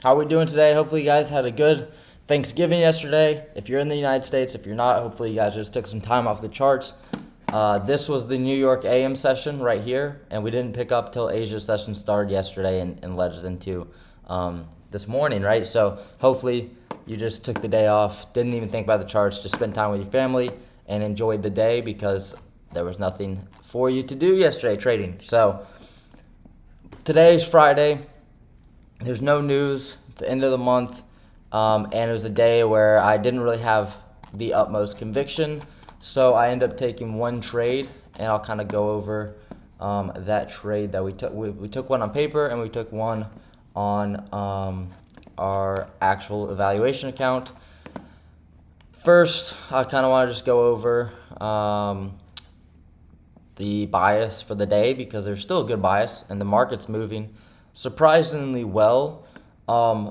How are we doing today? Hopefully, you guys had a good Thanksgiving yesterday. If you're in the United States, if you're not, hopefully, you guys just took some time off the charts. This was the New York AM session right here, and we didn't pick up till Asia session started yesterday and led us into this morning, right? So, hopefully, you just took the day off, didn't even think about the charts, just spent time with your family and enjoyed the day because there was nothing for you to do yesterday trading. So, today's Friday. There's no news. It's the end of the month, and it was a day where I didn't really have the utmost conviction. So I ended up taking one trade, and I'll kind of go over that trade that we took. We took one on paper, and we took one on our actual evaluation account. First, I kind of want to just go over the bias for the day because there's still a good bias, and the market's moving surprisingly well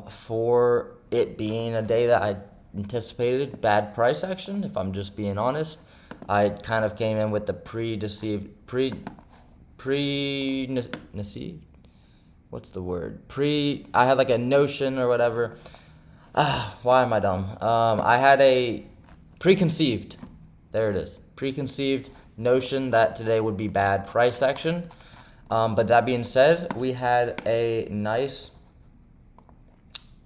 for it being a day that I anticipated bad price action. If I'm just being honest, I kind of came in with the I had like a notion or whatever. Why am I dumb? I had a preconceived, there it is, preconceived notion that today would be bad price action. But that being said, we had a nice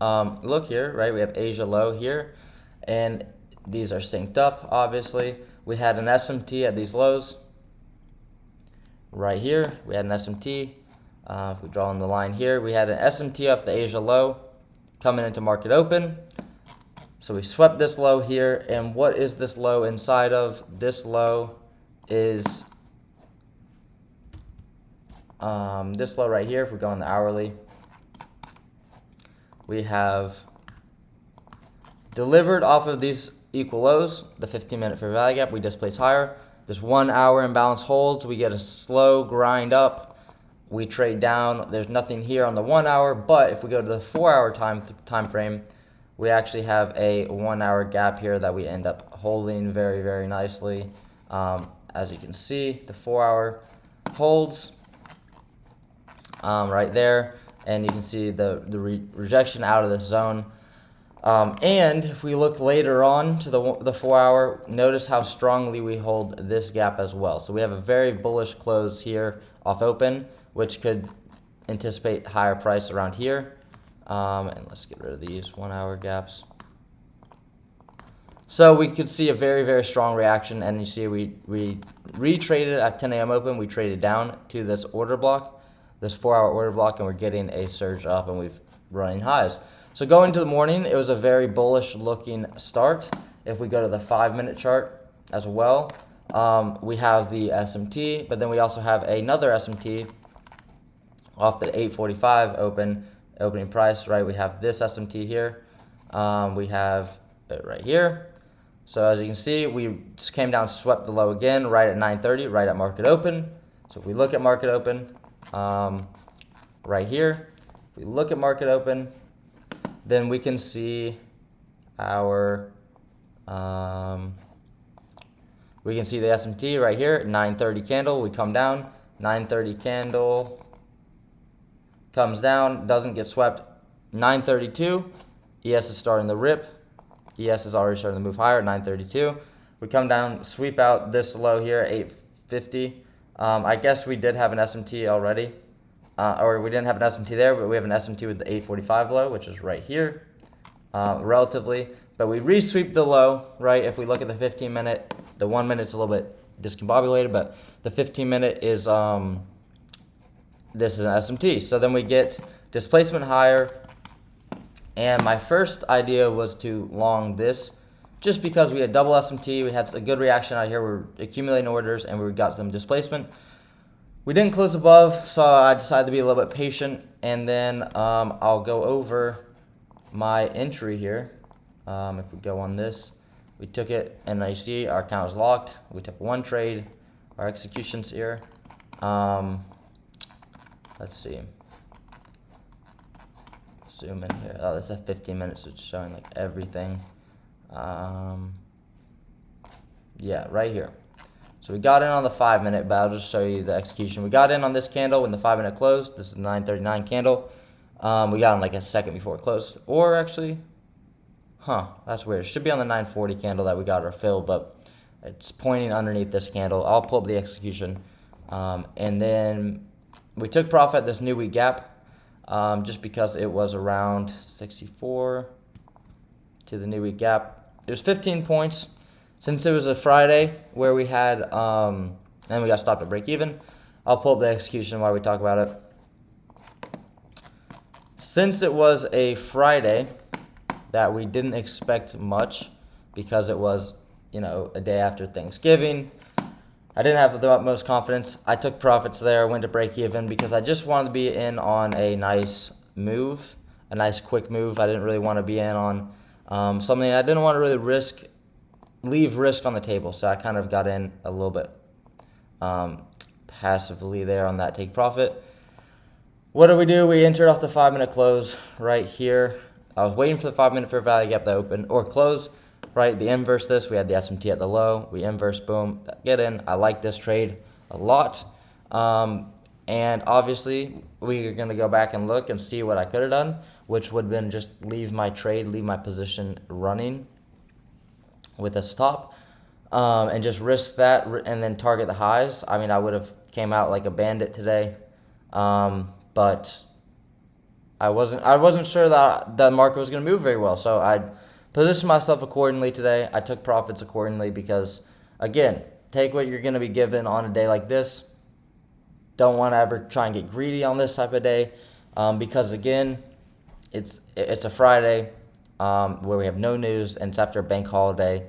look here, right? We have Asia low here, and these are synced up, obviously. We had an SMT at these lows right here. We had an SMT. If we draw on the line here, we had an SMT off the Asia low coming into market open. So we swept this low here, and what is this low inside of? This low is this low right here. If we go on the hourly, we have delivered off of these equal lows, the 15-minute fair value gap, we displace higher. This 1 hour imbalance holds, we get a slow grind up, we trade down. There's nothing here on the 1 hour, but if we go to the 4 hour time frame, we actually have a 1 hour gap here that we end up holding very, very nicely. As you can see, the 4 hour holds right there, and you can see the rejection out of this zone. And if we look later on to the 4 hour, notice how strongly we hold this gap as well. So we have a very bullish close here off open, which could anticipate higher price around here. And let's get rid of these 1 hour gaps. So we could see a very, very strong reaction, and you see we retraded at 10 a.m. open. We traded down to this order block, this 4 hour order block, and we're getting a surge up, and we've running highs. So going into the morning, it was a very bullish looking start. If we go to the 5-minute chart as well, we have the SMT, but then we also have another SMT off the 845 opening price, right? We have this SMT here. We have it right here. So as you can see, we just came down, swept the low again, right at 9:30, right at market open. So if we look at market open, right here, if we look at market open, then we can see our, we can see the SMT right here, 9:30 candle. We come down, 9:30 candle comes down, doesn't get swept. 9:32, ES is starting to rip. ES is already starting to move higher, 9:32. We come down, sweep out this low here, 850. I guess we did have an SMT already, or we didn't have an SMT there, but we have an SMT with the 845 low, which is right here, relatively. But we resweep the low, right? If we look at the 15-minute, the 1 minute's a little bit discombobulated, but the 15-minute is, this is an SMT. So then we get displacement higher. And my first idea was to long this just because we had double SMT. We had a good reaction out here. We're accumulating orders and we got some displacement. We didn't close above, so I decided to be a little bit patient. And then I'll go over my entry here. If we go on this, we took it and you see our account is locked. We took one trade. Our execution's here. Let's see. Zoom in here. Oh, that's at 15 minutes. It's showing like everything. Yeah, right here. So we got in on the 5-minute, but I'll just show you the execution. We got in on this candle when the 5-minute closed. This is 9:39 candle. We got on like a second before it closed. Or actually, that's weird. It should be on the 940 candle that we got our fill, but it's pointing underneath this candle. I'll pull up the execution. And then we took profit at this new week gap just because it was around 64 to the new week gap. It was 15 points. Since it was a Friday where we had, and we got stopped at break even, I'll pull up the execution while we talk about it. Since it was a Friday that we didn't expect much because it was, a day after Thanksgiving, I didn't have the utmost confidence. I took profits there, went to break even because I just wanted to be in on a nice move, a nice quick move. I didn't really want to be in on something I didn't want to really leave risk on the table. So I kind of got in a little bit passively there on that take profit. What do? We entered off the 5-minute close right here. I was waiting for the 5-minute fair value gap to open or close, right? The inverse this, we had the SMT at the low. We inverse, boom, get in. I like this trade a lot. And obviously, we are going to go back and look and see what I could have done, which would have been just leave my position running with a stop and just risk that and then target the highs. I mean, I would have came out like a bandit today. But I wasn't sure that the market was going to move very well. So I positioned myself accordingly today. I took profits accordingly because, again, take what you're going to be given on a day like this. Don't want to ever try and get greedy on this type of day because, again, it's a Friday where we have no news and it's after a bank holiday,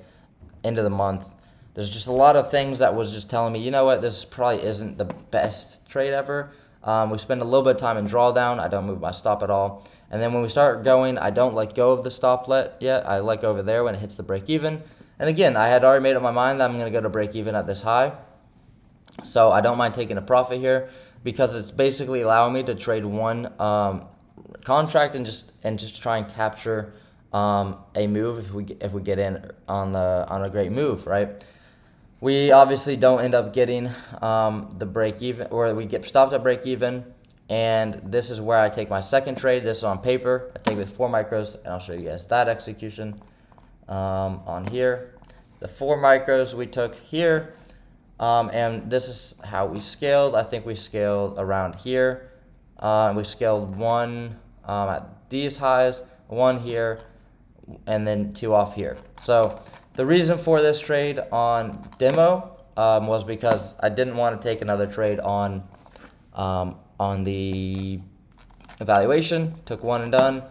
end of the month. There's just a lot of things that was just telling me, you know what, this probably isn't the best trade ever. We spend a little bit of time in drawdown. I don't move my stop at all. And then when we start going, I don't let go of the stop yet. I let go over there when it hits the break even. And again, I had already made up my mind that I'm going to go to break even at this high. So I don't mind taking a profit here because it's basically allowing me to trade one contract and just try and capture a move if we get in on a great move, right? We obviously don't end up getting the break even, or we get stopped at break even. And this is where I take my second trade. This is on paper. I take it with 4 micros, and I'll show you guys that execution on here. The 4 micros we took here, and this is how we scaled. I think we scaled around here. We scaled 1 at these highs, 1 here, and then 2 off here. So the reason for this trade on demo was because I didn't want to take another trade on the evaluation. Took 1 and done.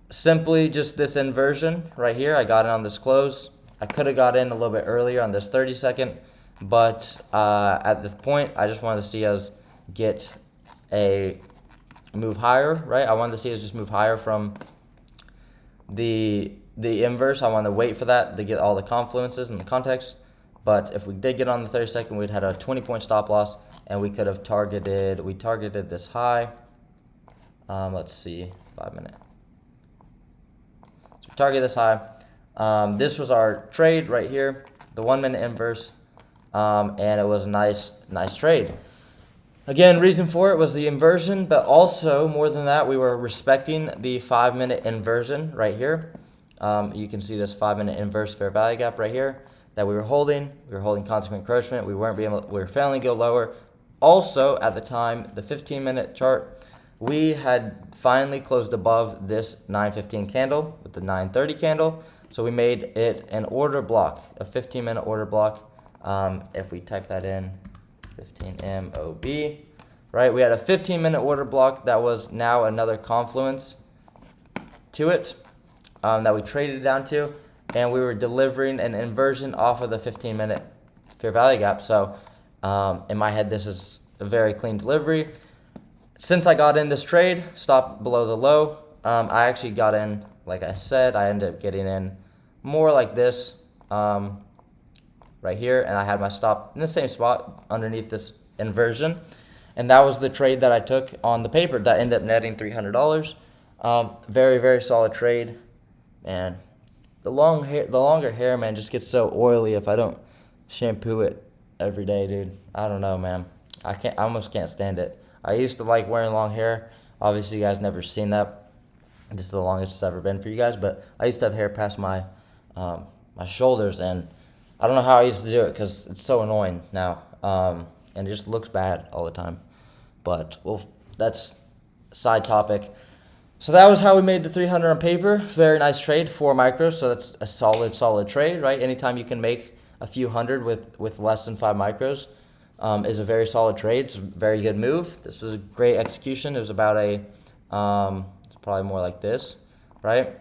Simply just this inversion right here. I got in on this close. I could have got in a little bit earlier on this 30-second, but at this point, I just wanted to see us get a move higher, right? I wanted to see us just move higher from the inverse. I wanted to wait for that to get all the confluences and the context. But if we did get on the 30-second, we'd had a 20-point stop loss, and we could have targeted this high. Let's see, 5-minute. So target this high. This was our trade right here, the 1-minute inverse, and it was a nice trade. Again, reason for it was the inversion, but also more than that, we were respecting the 5-minute inversion right here. You can see this 5-minute inverse fair value gap right here that we were holding. We were holding consequent encroachment. We were failing to go lower. Also, at the time, the 15-minute chart, we had finally closed above this 915 candle with the 930 candle. So we made it an order block, a 15-minute order block. If we type that in, 15 MOB, right? We had a 15-minute order block that was now another confluence to it that we traded down to, and we were delivering an inversion off of the 15-minute fair value gap. So in my head, this is a very clean delivery. Since I got in this trade, stopped below the low, I actually got in, like I said, I ended up getting in more like this right here, and I had my stop in the same spot underneath this inversion. And that was the trade that I took on the paper that ended up netting $300. Very, very solid trade. Man, the longer hair, man, just gets so oily if I don't shampoo it every day, dude. I don't know, man. I almost can't stand it. I used to like wearing long hair, Obviously, you guys never seen that. This is the longest it's ever been for you guys, but I used to have hair past my my shoulders, and I don't know how I used to do it because it's so annoying now, and it just looks bad all the time. But well, that's side topic. So that was how we made the 300 on paper. Very nice trade, 4 micros. So that's a solid trade, right? Anytime you can make a few hundred with less than 5 micros is a very solid trade. It's a very good move. This was a great execution. It was about it's probably more like this, right?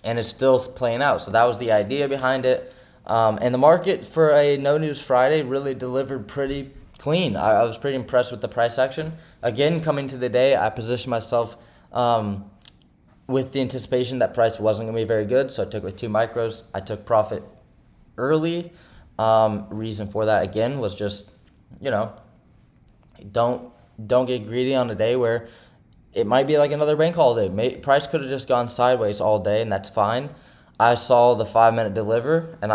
And it's still playing out. So that was the idea behind it. And the market for a No News Friday really delivered pretty clean. I was pretty impressed with the price action. Again, coming to the day, I positioned myself with the anticipation that price wasn't going to be very good. So I took with 2 micros. I took profit early. Reason for that, again, was just, don't get greedy on a day where it might be like another bank holiday. Price could have just gone sideways all day, and that's fine. I saw the 5-minute deliver, and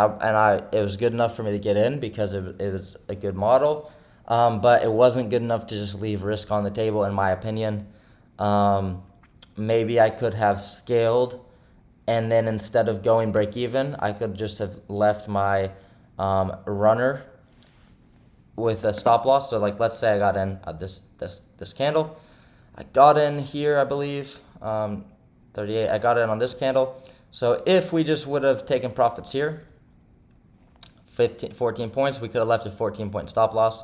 it was good enough for me to get in because it was a good model. But it wasn't good enough to just leave risk on the table, in my opinion. Maybe I could have scaled, and then instead of going break even, I could just have left my runner with a stop loss. So like, let's say I got in this candle. I got in here, I believe, 38. I got in on this candle. So if we just would have taken profits here, 14 points, we could have left a 14-point stop loss.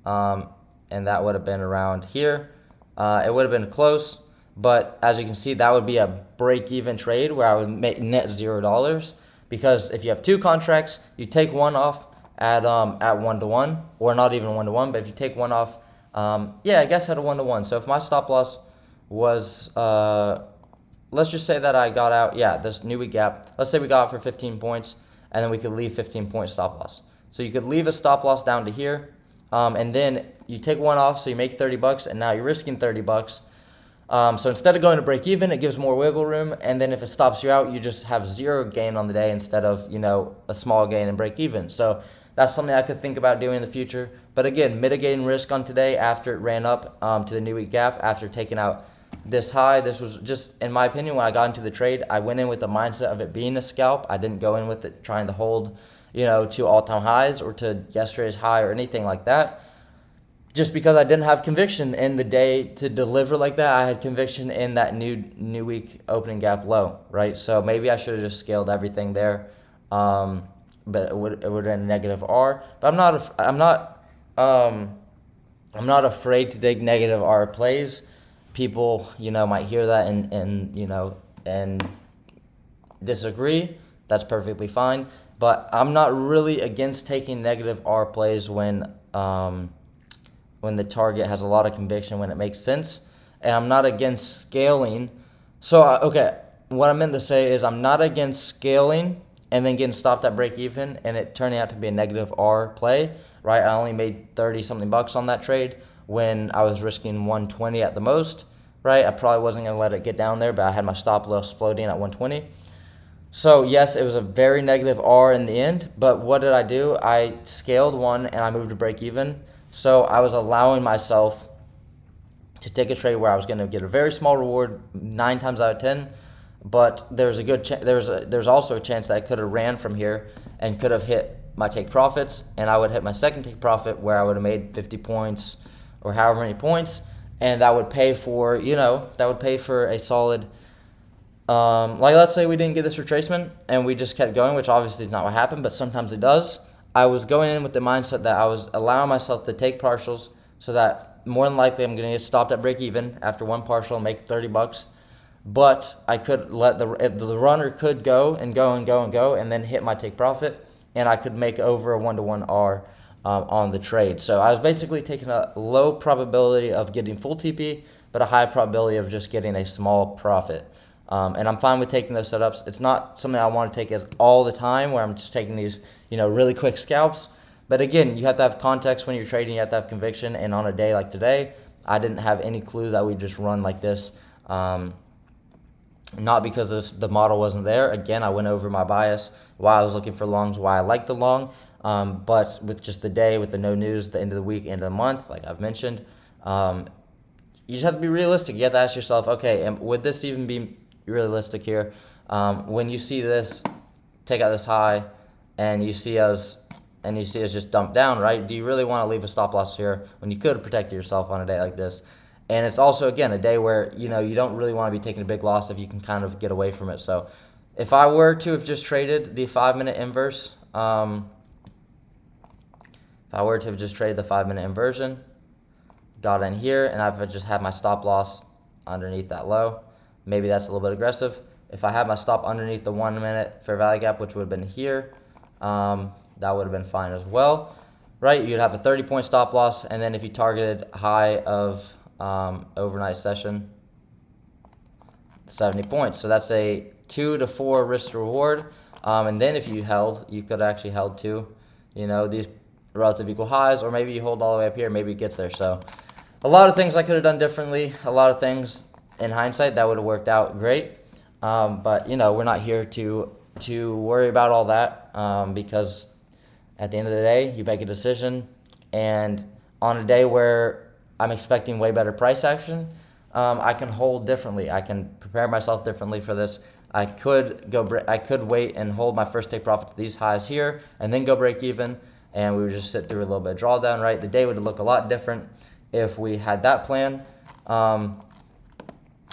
And that would have been around here. It would have been close, but as you can see, that would be a break-even trade where I would make net $0, because if you have 2 contracts, you take one off at 1-to-1, or not even 1-to-1, but if you take one off, I guess at a 1-to-1. So if my stop loss was, let's just say that I got out, this new week gap, let's say we got out for 15 points, and then we could leave 15-point stop loss. So you could leave a stop loss down to here, and then you take one off, so you make $30, and now you're risking $30. So instead of going to break even, it gives more wiggle room, and then if it stops you out, you just have 0 gain on the day instead of, a small gain and break even. So that's something I could think about doing in the future. But again, mitigating risk on today after it ran up to the new week gap, after taking out this high. This was just, in my opinion, when I got into the trade, I went in with the mindset of it being a scalp. I didn't go in with it trying to hold, to all-time highs or to yesterday's high or anything like that. Just because I didn't have conviction in the day to deliver like that. I had conviction in that new week opening gap low, right? So maybe I should have just scaled everything there, but it would have been a negative R. But I'm not afraid to take negative R plays. People, might hear that and disagree. That's perfectly fine. But I'm not really against taking negative R plays when the target has a lot of conviction, when it makes sense. And I'm not against scaling. So, what I meant to say is I'm not against scaling and then getting stopped at break even and it turning out to be a negative R play, right? I only made 30-something bucks on that trade when I was risking 120 at the most, right? I probably wasn't going to let it get down there, but I had my stop loss floating at 120. So, yes, it was a very negative R in the end, but what did I do? I scaled one and I moved to break even. So I was allowing myself to take a trade where I was going to get a very small reward 9 times out of 10, but there's a good there's also a chance that I could have ran from here and could have hit my take profits, and I would hit my second take profit where I would have made 50 points or however many points, and that would pay for a solid. Like, let's say we didn't get this retracement and we just kept going, which obviously is not what happened, but sometimes it does. I was going in with the mindset that I was allowing myself to take partials so that more than likely I'm going to get stopped at break even after one partial and make $30. But I could let the runner could go and go and go and go and then hit my take profit, and I could make over a 1-to-1 R on the trade. So I was basically taking a low probability of getting full TP, but a high probability of just getting a small profit. And I'm fine with taking those setups. It's not something I want to take as all the time where I'm just taking these, really quick scalps. But again, you have to have context when you're trading. You have to have conviction. And on a day like today, I didn't have any clue that we'd just run like this. Not because the model wasn't there. Again, I went over my bias, why I was looking for longs, why I liked the long. But with just the day, with the no news, the end of the week, end of the month, like I've mentioned, you just have to be realistic. You have to ask yourself, okay, and would this even be realistic here? When you see this, take out this high, and you see us just dump down, right? Do you really want to leave a stop loss here when you could protect yourself on a day like this? And it's also, again, a day where, you don't really want to be taking a big loss if you can kind of get away from it. So if I were to have just traded the 5-minute inverse, if I were to have just traded the 5-minute inversion, got in here, and I've just had my stop loss underneath that low, maybe that's a little bit aggressive. If I had my stop underneath the 1-minute fair value gap, which would have been here, that would have been fine as well, right? You'd have a 30-point stop loss, and then if you targeted high of overnight session, 70 points. So that's a 2 to 4 risk to reward. And then if you held, you could actually held to, these relative equal highs, or maybe you hold all the way up here, maybe it gets there. So a lot of things I could have done differently, a lot of things in hindsight that would have worked out great. But we're not here to worry about all that, because at the end of the day, you make a decision, and on a day where I'm expecting way better price action, I can hold differently. I can prepare myself differently for this. I could wait and hold my first take profit to these highs here, and then go break even, and we would just sit through a little bit of drawdown, right? The day would look a lot different if we had that plan,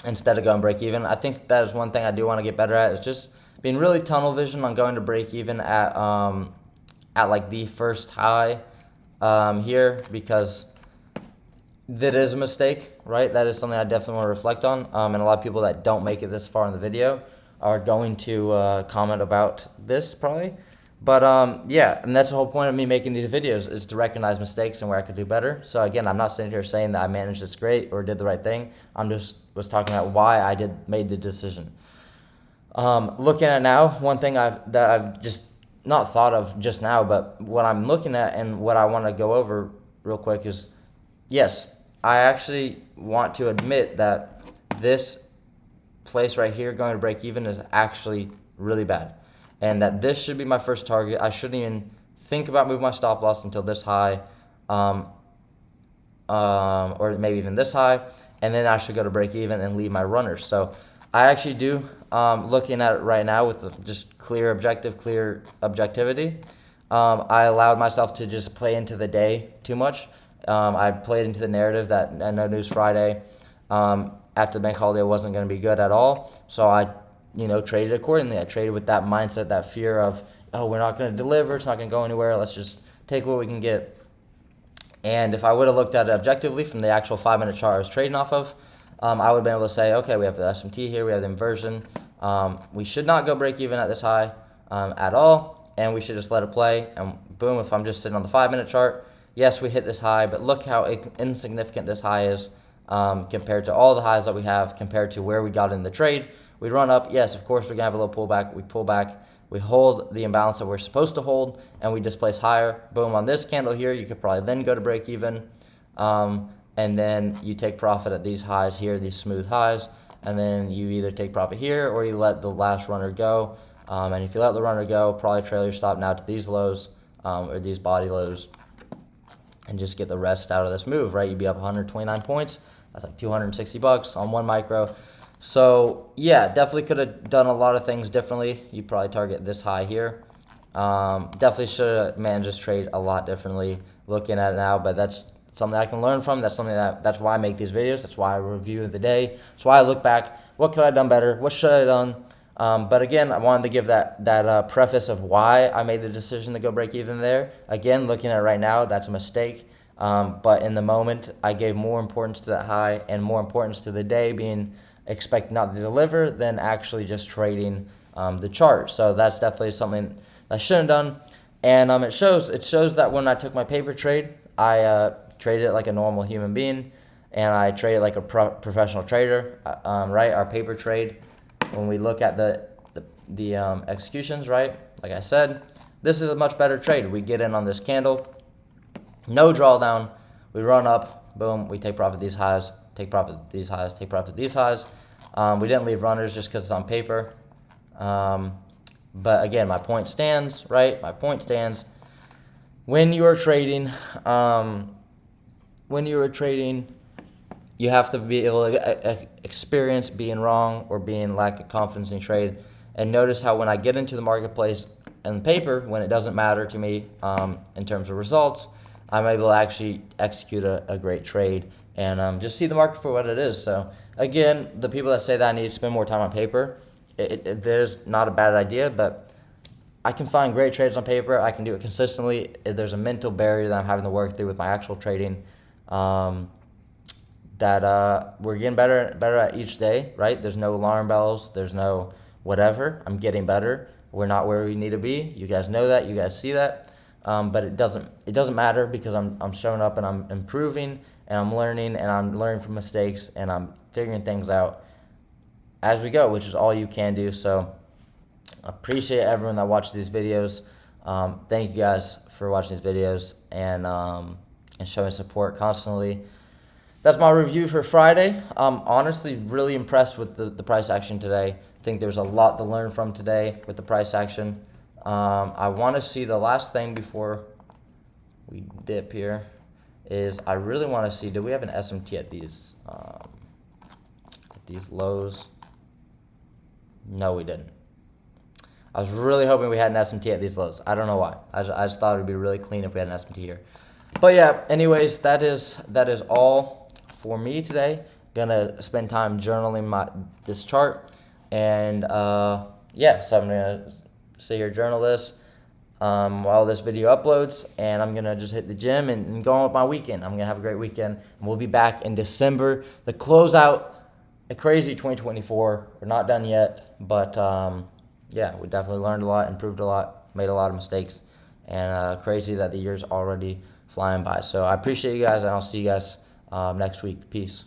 instead of going break even. I think that is one thing I do want to get better at, is just being really tunnel vision on going to break even at like the first high here, because that is a mistake, right? That is something I definitely want to reflect on. And a lot of people that don't make it this far in the video are going to comment about this probably. But yeah, and that's the whole point of me making these videos, is to recognize mistakes and where I could do better. So again, I'm not sitting here saying that I managed this great or did the right thing. I'm just was talking about why I made the decision. Looking at now, one thing that I've just not thought of just now, but what I'm looking at and what I want to go over real quick is, yes, I actually want to admit that this place right here going to break even is actually really bad, and that this should be my first target. I shouldn't even think about moving my stop loss until this high, or maybe even this high, and then I should go to break even and leave my runners. So I actually do, looking at it right now with just clear objectivity, I allowed myself to just play into the day too much. I played into the narrative that No News Friday, after the bank holiday, wasn't going to be good at all. So I, traded accordingly. I traded with that mindset, that fear of, oh, we're not going to deliver. It's not going to go anywhere. Let's just take what we can get. And if I would have looked at it objectively from the actual 5-minute chart I was trading off of, I would have been able to say, okay, we have the SMT here. We have the inversion. We should not go break even at this high at all. And we should just let it play. And boom, if I'm just sitting on the 5-minute chart, yes, we hit this high, but look how insignificant this high is compared to all the highs that we have, compared to where we got in the trade. We run up. Yes, of course, we're going to have a little pullback. We pull back. We hold the imbalance that we're supposed to hold, and we displace higher. Boom, on this candle here, you could probably then go to break even, and then you take profit at these highs here, these smooth highs, and then you either take profit here or you let the last runner go. And if you let the runner go, probably trail your stop now to these lows, or these body lows, and just get the rest out of this move, right? You'd be up 129 points. That's like $260 on one micro. So yeah, definitely could have done a lot of things differently. You probably target this high here. Definitely should have managed this trade a lot differently looking at it now, but that's something I can learn from. That's something that's why I make these videos. That's why I review the day. That's why I look back. What could I have done better? What should I have done? But again, I wanted to give that preface of why I made the decision to go break even there. Again, looking at it right now, that's a mistake. But in the moment, I gave more importance to that high and more importance to the day being expect not to deliver than actually just trading the chart. So that's definitely something I shouldn't have done. And it shows that when I took my paper trade, I traded it like a normal human being, and I traded like a professional trader. Right, our paper trade, when we look at the executions, right, like I said, this is a much better trade. We get in on this candle, no drawdown, we run up, boom, we take profit these highs, take profit these highs, take profit these highs. We didn't leave runners just because it's on paper. But again, my point stands, right? My point stands. When you are trading, you have to be able to experience being wrong or being lack of confidence in trade. And notice how when I get into the marketplace and paper, when it doesn't matter to me in terms of results, I'm able to actually execute a great trade and just see the market for what it is. So again, the people that say that I need to spend more time on paper, there's not a bad idea, but I can find great trades on paper. I can do it consistently. There's a mental barrier that I'm having to work through with my actual trading that we're getting better at each day, right? There's no alarm bells. There's no whatever. I'm getting better. We're not where we need to be. You guys know that. You guys see that. But it doesn't matter because I'm showing up and I'm improving and I'm learning from mistakes and I'm figuring things out as we go, which is all you can do. So appreciate everyone that watched these videos. Thank you guys for watching these videos and showing support constantly. That's my review for Friday. I'm honestly really impressed with the price action today. I think there's a lot to learn from today with the price action. I want to see the last thing before we dip here is I really want to see, do we have an SMT at these lows? No, we didn't. I was really hoping we had an SMT at these lows. I don't know why. I just thought it would be really clean if we had an SMT here. But yeah, anyways, that is all for me today. Gonna spend time journaling this chart, and yeah, so I'm gonna sit here journal this while this video uploads, and I'm gonna just hit the gym and go on with my weekend. I'm gonna have a great weekend, and we'll be back in December to close out a crazy 2024. We're not done yet, but yeah, we definitely learned a lot, improved a lot, made a lot of mistakes, and crazy that the year's already flying by. So I appreciate you guys, and I'll see you guys next week. Peace.